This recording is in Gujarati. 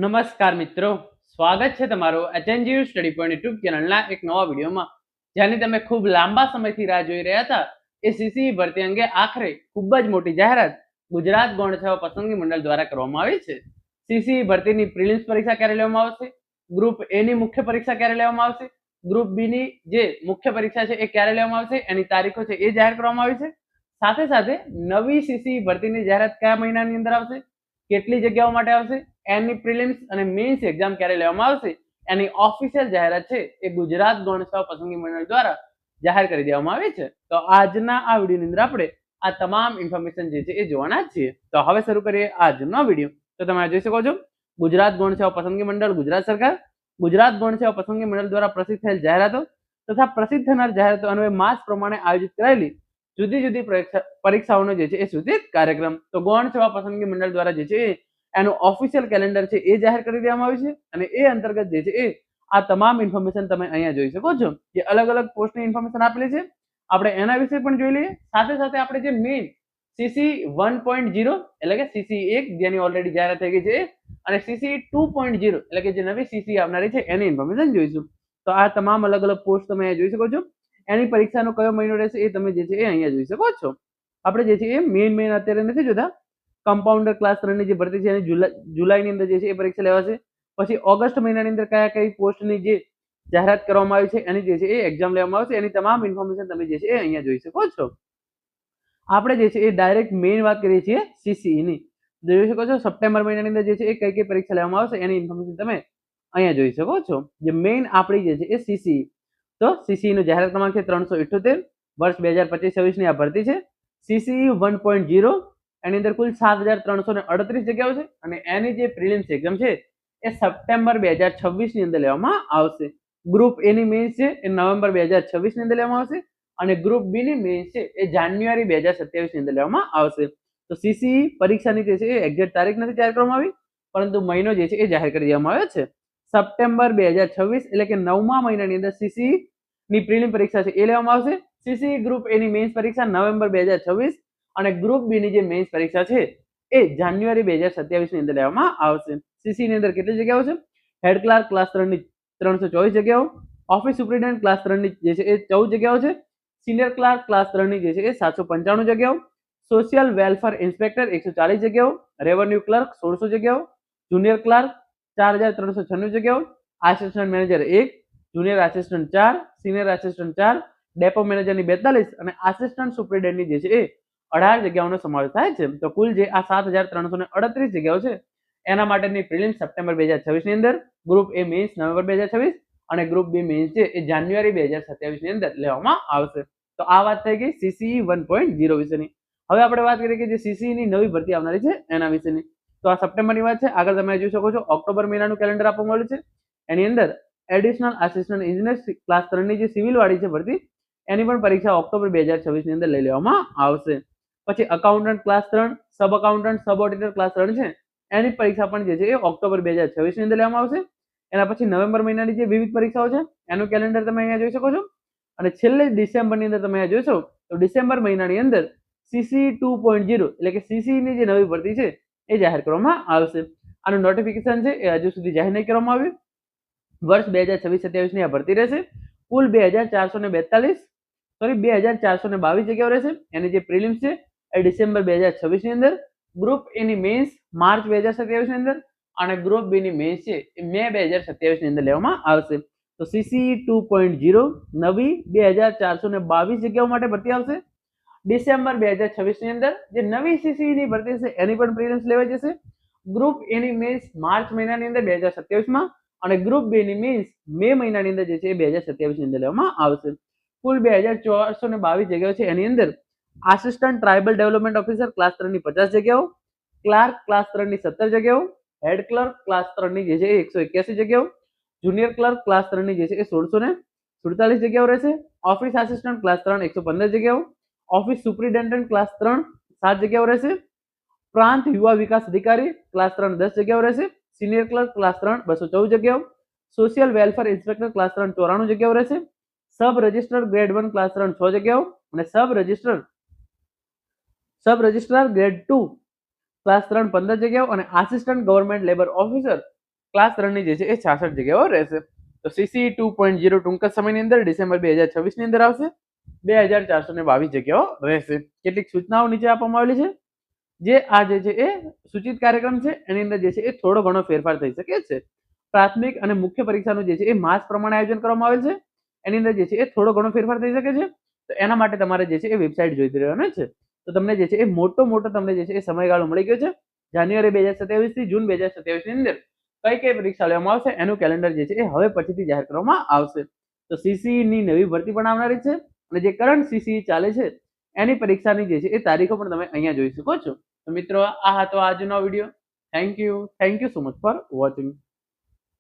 નમસ્કાર મિત્રો, સ્વાગત છે તમારું એચએનજીયુ સ્ટડી પોઈન્ટ યુટ્યુબ ચેનલના એક નવા વિડીયોમાં. જેની તમે ખૂબ લાંબા સમયથી રાહ જોઈ રહ્યા હતા એ સીસી ભરતી અંગે આખરે ખૂબ જ મોટી જાહેરાત ગુજરાત ગૌણ સેવા પસંદગી મંડળ દ્વારા કરવામાં આવી છે. સીસી ભરતીની પ્રિલિમ્સ પરીક્ષા ક્યારે લેવામાં આવશે, ગ્રુપ એ ની મુખ્ય પરીક્ષા ક્યારે લેવામાં આવશે, ગ્રુપ બી ની જે મુખ્ય પરીક્ષા છે એ ક્યારે લેવામાં આવશે, એની તારીખો છે એ જાહેર કરવામાં આવી છે. સાથે સાથે નવી સીસી ભરતીની જાહેરાત કયા મહિનાની અંદર આવશે, કેટલી જગ્યાઓ માટે આવશે, એની પ્રિલિમ્સ અને મેઇન્સ એક્ઝામ ક્યારે લેવામાં આવશે, એની ઓફિશિયલ જાહેરાત છે એ ગુજરાત ગૌણ સેવા પસંદગી મંડળ દ્વારા જાહેર કરી દેવામાં આવી છે. તો આજના આ વિડીયોની અંદર આપણે આ તમામ ઇન્ફોર્મેશન જે છે એ જોવાના જ છીએ. તો હવે શરૂ કરીએ આજનો વિડીયો. તો તમે જોઈ શકો છો, ગુજરાત ગૌણ સેવા પસંદગી મંડળ ગુજરાત સરકાર ગુજરાત ગૌણ સેવા પસંદગી મંડળ દ્વારા પ્રસિદ્ધ થયેલ જાહેરાતો તથા પ્રસિદ્ધ થનાર જાહેરાતો અન્વયે માસ પ્રમાણે આયોજિત કરાયેલી જુદી જુદી પરીક્ષાઓનો જે છે એ સૂચિત કાર્યક્રમ. તો ગૌણ સેવા પસંદગી મંડળ દ્વારા જે છે એનું ઓફિશિયલ કેલેન્ડર છે એ જાહેર કરી દેવામાં આવ્યું છે અને એ અંતર્ગત જે છે એ આ તમામ ઇન્ફોર્મેશન તમે અહીંયા જોઈ શકો છો. જે અલગ અલગ પોસ્ટની ઇન્ફોર્મેશન આપેલી છે આપણે એના વિશે પણ જોઈ લઈએ. સાથે સાથે આપણે જે મેઇન સીસી 1.0 એટલે કે સીસી 1 જેની ઓલરેડી જાહેરાત થઈ ગઈ છે અને સીસી 2.0 એટલે કે જે નવી સીસી આવનારી છે એની ઇન્ફોર્મેશન જોઈશું. તો આ તમામ અલગ અલગ પોસ્ટ તમે અહીંયા જોઈ શકો છો. એની પરીક્ષાનો કયો મહિનો રહેશે એ તમે જે છે એ અહીંયા જોઈ શકો છો. આપણે જે છે એ મેઇન અત્યારે નથી જોતા. કમ્પાઉન્ડર ક્લાસ 3 ની જે ભરતી છે એની જુલાઈની અંદર જે છે એ પરીક્ષા લેવાશે. પછી ઓગસ્ટ મહિનાની અંદર કયા કઈ પોસ્ટની જે જાહેરાત કરવામાં આવી છે એની જે છે એ એક્ઝામ લેવામાં આવશે. એની તમામ ઇન્ફોર્મેશન તમે જે છે એ અહીંયા જોઈ શકો છો. આપણે જે છે એ ડાયરેક્ટ મેઇન વાત કરીએ છીએ સીસીઈ ની. જોઈ શકો છો સપ્ટેમ્બર મહિનાની અંદર જે છે એ કઈ કઈ પરીક્ષા લેવામાં આવશે એની ઇન્ફોર્મેશન તમે અહીંયા જોઈ શકો છો. જે મેઇન આપણી જે છે એ સીસીઈ. તો સીસીઈ નો જાહેરાત ક્રમાંક છે 378, વર્ષ 2025-26 ની આ ભરતી છે. સીસીઈ 1.0 એની અંદર કુલ 7338 જગ્યાઓ છે અને એની જે પ્રિલિમ્સ એક્ઝામ છે એ સપ્ટેમ્બર 2026 ની અંદર લેવામાં આવશે. ગ્રુપ એ ની મેઇન્સ છે એ નવેમ્બર 2026 ની અંદર લેવામાં આવશે અને ગ્રુપ બી ની મેઇન્સ છે એ જાન્યુઆરી 2027 ની અંદર લેવામાં આવશે. તો સીસી પરીક્ષાની જે છે એ એક્ઝેક્ટ તારીખ નથી જાહેર કરવામાં આવી, પરંતુ મહિનો જે છે એ જાહેર કરી દેવામાં આવ્યો છે. સપ્ટેમ્બર 2026 એટલે કે 9મા મહિનાની અંદર સીસી ની પ્રિલિમ પરીક્ષા છે એ લેવામાં આવશે. સીસી ગ્રુપ એ ની મેઇન્સ પરીક્ષા નવેમ્બર 2026 અને ગ્રુપ બી ની જે મેઇન્સ પરીક્ષા છે એ જાન્યુઆરી 2027 ની અંદર લેવામાં આવશે. સીસી ની અંદર કેટલી જગ્યાઓ છે? હેડ ક્લાર્ક ક્લાસ 3 ની 324 જગ્યાઓ, ઓફિસ સુપ્રિન્ટેન્ડન્ટ ક્લાસ 3 ની જે છે એ 14 જગ્યાઓ છે, સિનિયર ક્લાર્ક ક્લાસ 3 ની જે છે એ 795 જગ્યાઓ, સોશિયલ વેલફેર ઇન્સ્પેક્ટર 140 જગ્યાઓ, રેવન્યુ ક્લર્ક 1600 જગ્યાઓ, જુનિયર ક્લાર્ક 4396 જગ્યાઓ, assistant manager 1, junior assistant 4, senior assistant 4, depot મેનેજરની 42 અને આસિસ્ટન્ટ સુપ્રિન્ટેન્ડન્ટની જે છે એ 18 જગ્યાઓનો સમાવેશ થાય છે. તો કુલ જે આ 7338 જગ્યાઓ છે એના માટેની પ્રિલિમ્સ સપ્ટેમ્બર 2026 ની અંદર, ગ્રુપ એ મેઇન્સ નવેમ્બર 2026 અને ગ્રુપ બી મેઇન્સ છે એ જાન્યુઆરી 2027 ની અંદર લેવામાં આવશે. તો આ વાત થઈ ગઈ સીસીઈ 1.0 વિશેની. હવે આપણે વાત કરીએ કે જે સીસીઈ ની નવી ભરતી આવનારી છે એના વિશેની. તો આ સપ્ટેમ્બરની વાત છે. આગળ તમે જોઈ શકો છો ઓક્ટોબર મહિનાનું કેલેન્ડર આપવામાં આવ્યું છે. એની અંદર એડિશનલ આસિસ્ટન્ટ એન્જિનિયર ક્લાસ 3 ની જે સિવિલ વાળી છે ભરતી એની પણ પરીક્ષા ઓક્ટોબર 2026 ની અંદર લઈ લેવામાં આવશે. પછી અકાઉન્ટન્ટ ક્લાસ 3, સબ અકાઉન્ટન્ટ સબ ઓડિટર ક્લાસ 3 છે એની પરીક્ષા પણ જે છે એ ઓક્ટોબર 2026 ની અંદર લેવામાં આવશે. એના પછી નવેમ્બર મહિનાની જે વિવિધ પરીક્ષાઓ છે એનું કેલેન્ડર તમે અહીંયા જોઈ શકો છો. અને છેલ્લે ડિસેમ્બરની અંદર તમે અહીંયા જોશો તો ડિસેમ્બર મહિનાની અંદર સીસી 2.0 એટલે કે સીસી ની જે નવી ભરતી છે એ જાહેર કરવામાં આવશે. આનું નોટિફિકેશન છે એ હજુ સુધી જાહેર નહીં કરવામાં આવ્યું. વર્ષ 2026-27 ની આ ભરતી રહેશે. કુલ 2422 જગ્યાઓ રહેશે. એની જે પ્રિલિમ્સ છે એ ડિસેમ્બર 2026 ની અંદર, ગ્રુપ એ ની મેઇન્સ માર્ચ 2027 ની અંદર અને ગ્રુપ બી ની મેઇન્સ છે એ મે 2027 ની અંદર લેવામાં આવશે. તો સીસી 2.0 નવી 2422 જગ્યાઓ માટે ભરતી આવશે. ડિસેમ્બર 2026 ની અંદર જે નવી સીસી ની ભરતી છે એની પણ પ્રિલિમ્સ લેવાઈ જશે. ગ્રુપ એ ની મેઇન્સ માર્ચ મહિનાની અંદર 2027 માં અને ગ્રુપ બી ની મેઇન્સ મે મહિનાની અંદર જે છે એ 2027 ની અંદર લેવામાં આવશે. કુલ 2422 જગ્યાઓ છે. એની અંદર assistant tribal development officer class 3 ની 50 જગ્યાઓ, ક્લાર્ક ક્લાસ 3 ની 17 જગ્યાઓ, હેડ ક્લર્ક ક્લાસ 3 ની જે છે એ 181 જગ્યાઓ, જુનિયર ક્લર્ક ક્લાસ 3 ની જે છે એ 1647 જગ્યાઓ રહેશે. ઓફિસ આસિસ્ટન્ટ ક્લાસ 3 115 જગ્યાઓ, ઓફિસ સુપ્રિન્ટેન્ડન્ટ ક્લાસ 3 7 જગ્યાઓ રહેશે. પ્રાંત યુવા વિકાસ અધિકારી ક્લાસ 3 10 જગ્યાઓ રહેશે. સિનિયર ક્લર્ક ક્લાસ 3 214 જગ્યાઓ, સોશિયલ વેલફેર ઇન્સ્પેક્ટર ક્લાસ 3 94 જગ્યાઓ રહેશે. સબ રજિસ્ટર ગ્રેડ 1 ક્લાસ 3 6 જગ્યાઓ અને સબ રજિસ્ટ્રાર ગ્રેડ 2 ક્લાસ 3 15 જગ્યાઓ અને assistant government labour officer class 3 ની જે છે એ 66 જગ્યાઓ રહેશે. તો CCE 2.0 ટૂંક જ સમયની અંદર ડિસેમ્બર 2026 ની અંદર આવશે. 2422 જગ્યાઓ રહેશે. કેટલીક સૂચનાઓ નીચે આપવામાં આવેલી છે. જે આ જે છે એ સૂચિત કાર્યક્રમ છે એની અંદર જે છે એ થોડો ઘણો ફેરફાર થઈ શકે છે. પ્રાથમિક અને મુખ્ય પરીક્ષાનું જે છે એ માસ પ્રમાણે આયોજન કરવામાં આવેલ છે. એની અંદર જે છે એ થોડો ઘણો ફેરફાર થઈ શકે છે. તો એના માટે તમારે જે છે એ વેબસાઇટ જોઈતી રહેવાની છે. તો તમને જે છે એ મોટો તમને જે છે એ સમયગાળો મળી ગયો છે. જાન્યુઆરી 2027 થી જૂન 2027 ની અંદર કઈ કઈ પરીક્ષા લેવામાં આવશે એનું કેલેન્ડર જે છે એ હવે પછીથી જાહેર કરવામાં આવશે. તો CCE ની નવી ભરતી પણ આવનારી છે અને જે કરંટ CCE ચાલે છે એની પરીક્ષાની જે છે એ તારીખો પણ તમે અહીંયા જોઈ શકો છો. તો મિત્રો આ હતો આજનો video. Thank you so much for watching.